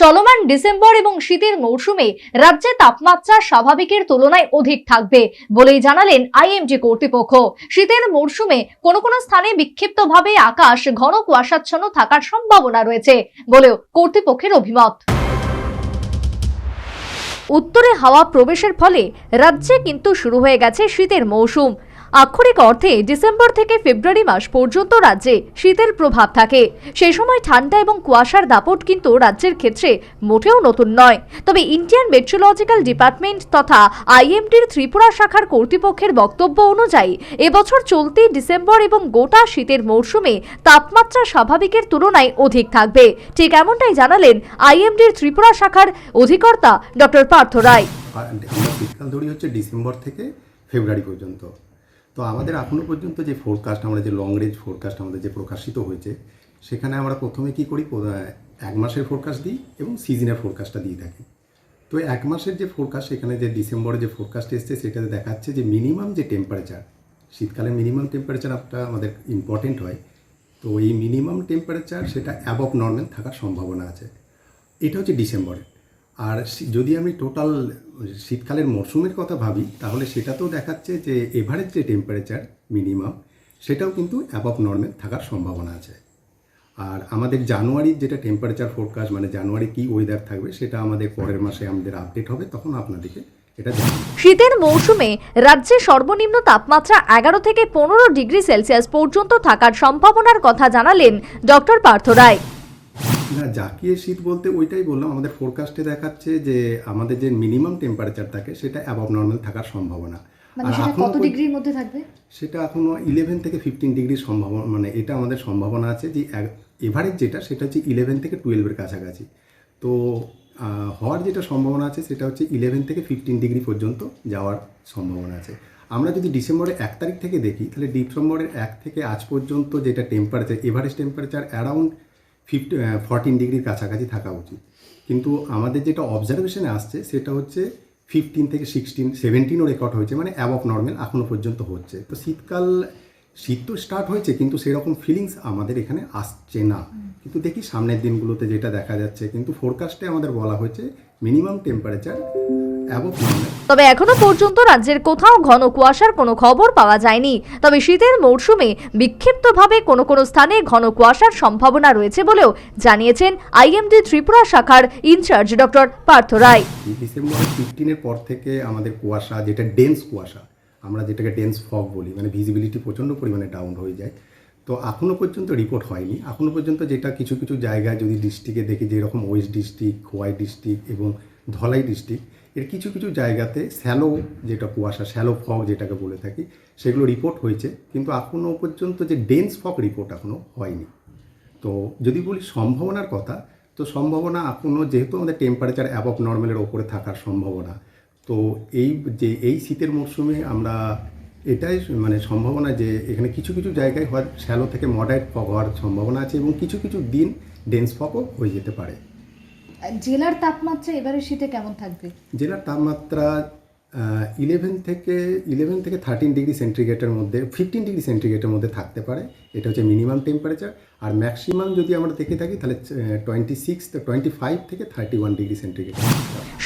চলমান ডিসেম্বর এবং শীতের মৌসুমে রাজ্যে তাপমাত্রা স্বাভাবিকের তুলনায় অধিক থাকবে বলেই জানালেন আইএমডি কর্তৃপক্ষ। শীতের মৌসুমে কোনো কোনো স্থানে বিক্ষিপ্তভাবে আকাশ ঘন কুয়াশাচ্ছন্ন থাকার সম্ভাবনা রয়েছে বলেও কর্তৃপক্ষের অভিমত। উত্তরে হাওয়া প্রবেশের ফলে রাজ্যে কিন্তু শুরু হয়ে গেছে শীতের মৌসুম। আক্ষরিক অর্থে ডিসেম্বর থেকে ফেব্রুয়ারি মাস পর্যন্ত রাজ্যে শীতের প্রভাব থাকে। সেই সময় ঠান্ডা এবং কুয়াশার দাপট কিন্তু রাজ্যের ক্ষেত্রে মোটেও নতুন নয়। তবে ইন্ডিয়ান মেট্রোলজিক্যাল ডিপার্টমেন্ট তথা আইএমডির ত্রিপুরা শাখার কর্তৃপক্ষের বক্তব্য অনুযায়ী এবছর চলতি ডিসেম্বর এবং গোটা শীতের মৌসুমে তাপমাত্রা স্বাভাবিকের তুলনায় অধিক থাকবে। ঠিক এমনটাই জানালেন আইএমডির ত্রিপুরা শাখার অধিকর্তা ডক্টর পার্থ রায়। শীতকাল ধরি হচ্ছে ডিসেম্বর থেকে ফেব্রুয়ারি পর্যন্ত। তো আমাদের এখনও পর্যন্ত যে ফোরকাস্ট, আমরা যে লং রেঞ্জ ফোরকাস্ট আমাদের যে প্রকাশিত হয়েছে, সেখানে আমরা প্রথমে কী করি, এক মাসের ফোরকাস্ট দিই এবং সিজনের ফোরকাস্টটা দিয়ে থাকি। তো এক মাসের যে ফোরকাস্ট, সেখানে যে ডিসেম্বরে যে ফোরকাস্ট এসছে সেটাতে দেখাচ্ছে যে মিনিমাম যে টেম্পারেচার, শীতকালে মিনিমাম টেম্পারেচার একটা আমাদের ইম্পর্টেন্ট হয়। তো এই মিনিমাম টেম্পারেচার সেটা অ্যাবভ নর্মাল থাকার সম্ভাবনা আছে। এটা হচ্ছে ডিসেম্বরে। আর যদি আমি টোটাল শীতকালের মরশুমের কথা ভাবি, তাহলে সেটাতেও দেখাচ্ছে যে এভারেজ যে টেম্পারেচার মিনিমাম, সেটাও কিন্তু অ্যাবভ নর্মাল থাকার সম্ভাবনা আছে। আর আমাদের জানুয়ারির যেটা টেম্পারেচার ফোরকাস্ট, মানে জানুয়ারি কি ওয়েদার থাকবে, সেটা আমাদের পরের মাসে আমাদের আপডেট হবে, তখন আপনাদেরকে এটা জানাবো। শীতের মৌসুমে রাজ্যে সর্বনিম্ন তাপমাত্রা 11 থেকে 15 ডিগ্রি সেলসিয়াস পর্যন্ত থাকার সম্ভাবনার কথা জানালেন ডক্টর পার্থ রায়। না, জাকিয়ে শীত বলতে ওইটাই বললাম, আমাদের ফোরকাস্টে দেখাচ্ছে যে আমাদের যে মিনিমাম টেম্পারেচার থাকে সেটা অ্যাবভ নর্মাল থাকার সম্ভাবনা। মানে সেটা কত ডিগ্রির মধ্যে থাকবে? সেটা এখনো 11 থেকে 15 ডিগ্রির সম্ভাবনা, মানে এটা আমাদের সম্ভাবনা আছে যে এভারেজ যেটা সেটা হচ্ছে 11 থেকে 12-এর কাছাকাছি। তো হওয়ার যেটা সম্ভাবনা আছে সেটা হচ্ছে 11 থেকে 15 ডিগ্রি পর্যন্ত যাওয়ার সম্ভাবনা আছে। আমরা যদি ডিসেম্বরের 1 তারিখ থেকে দেখি, তাহলে ডিসেম্বরের 1 থেকে আজ পর্যন্ত যেটা টেম্পারেচার, এভারেজ টেম্পারেচার অ্যারাউন্ড 14 ডিগ্রির কাছাকাছি থাকা উচিত। কিন্তু আমাদের যেটা অবজারভেশনে আসছে সেটা হচ্ছে 15 থেকে 16, 17ও রেকর্ড হয়েছে, মানে অ্যাবভ নর্মাল এখনও পর্যন্ত হচ্ছে। তো শীত তো স্টার্ট হয়েছে, কিন্তু সেরকম ফিলিংস আমাদের এখানে আসছে না। কিন্তু দেখি সামনের দিনগুলোতে যেটা দেখা যাচ্ছে, কিন্তু ফোরকাস্টে আমাদের বলা হয়েছে মিনিমাম টেম্পারেচার অ্যাবভ নর্মাল। তবে এখনো পর্যন্ত রাজ্যের কোথাও ঘন কুয়াশার কোনো খবর পাওয়া যায়নি। তবে শীতের মৌসুমে বিক্ষিপ্তভাবে কোনো কোনো স্থানে ঘন কুয়াশার সম্ভাবনা রয়েছে বলেও জানিয়েছেন আইএমডি ত্রিপুরা শাখার ইনচার্জ ডক্টর পার্থ রায়। ডিসেম্বর 15-এর পর থেকে আমাদের কুয়াশা, যেটা ডেন্স কুয়াশা, আমরা যেটাকে ডেন্স ফগ বলি, মানে ভিজিবিলিটি প্রচণ্ড পরিমাণে ডাউন হয়ে যায়। তো এখনও পর্যন্ত রিপোর্ট হয়নি। এখনও পর্যন্ত যেটা কিছু কিছু জায়গায় যদি ডিস্ট্রিক্টে দেখি, যেরকম ওয়েস্ট ডিস্ট্রিক্ট, খোয়াই ডিস্ট্রিক্ট এবং ধলাই ডিস্ট্রিক্ট, এর কিছু কিছু জায়গাতে শ্যালো যেটা কুয়াশা, শ্যালো ফগ যেটাকে বলে থাকি, সেগুলো রিপোর্ট হয়েছে। কিন্তু এখনও পর্যন্ত যে ডেন্স ফগ রিপোর্ট এখনও হয়নি। তো যদি বলি সম্ভাবনার কথা, তো সম্ভাবনা এখনও, যেহেতু আমাদের টেম্পারেচার অ্যাবভ নর্মালের ওপরে থাকার সম্ভাবনা, তো এই শীতের মরশুমে আমরা এটাই মানে সম্ভাবনা যে এখানে কিছু কিছু জায়গায় হয় শ্যালো থেকে মডারেট ফগ হওয়ার সম্ভাবনা আছে, এবং কিছু কিছু দিন ডেন্স ফগও হয়ে যেতে পারে। জেলার তাপমাত্রা এবারে শীতে কেমন থাকবে? জেলার তাপমাত্রা 11 থেকে 13 ডিগ্রি সেন্টিগ্রেডের মধ্যে, 15 ডিগ্রি সেন্টিগ্রেডের মধ্যে থাকতে পারে। এটা হচ্ছে মিনিমাম টেম্পারেচার। আর ম্যাক্সিমাম যদি আমরা দেখে থাকি, তাহলে 25 থেকে 31 ডিগ্রি সেন্টিগ্রেড।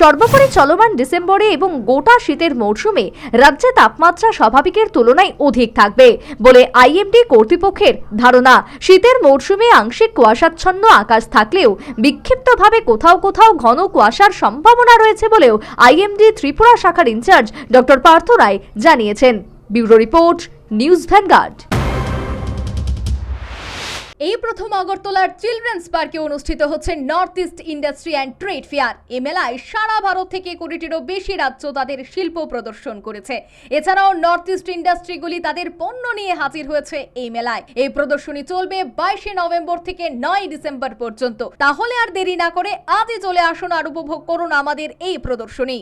সর্বোপরি চলমান ডিসেম্বরে এবং গোটা শীতের মৌসুমে রাজ্যে তাপমাত্রা স্বাভাবিকের তুলনায় অধিক থাকবে বলে আইএমডি কর্তৃপক্ষের ধারণা। শীতের মৌসুমে আংশিক কুয়াশাচ্ছন্ন আকাশ থাকলেও বিক্ষিপ্তভাবে কোথাও কোথাও ঘন কুয়াশার সম্ভাবনা রয়েছে বলেও আইএমডি ত্রিপুরা শাখার ইনচার্জ ডক্টর পার্থ রায় জানিয়েছেন। Bureau report, news vanguard. এই প্রথম আগরতলার চিলড্রেন্স পার্কে অনুষ্ঠিত হচ্ছে north east industry and trade fair. এই মেলায় সারা ভারত থেকে 20-টিরও বেশি রাজ্য তাদের শিল্প প্রদর্শন করেছে। এছাড়াও নর্থ ইস্ট ইন্ডাস্ট্রিগুলি তাদের পণ্য নিয়ে হাজির হয়েছে এই মেলায়। এই প্রদর্শনী চলবে 22শে নভেম্বর থেকে 9 ডিসেম্বর পর্যন্ত। তাহলে আর দেরি না করে আজই চলে আসুন আর উপভোগ করুন আমাদের এই প্রদর্শনী।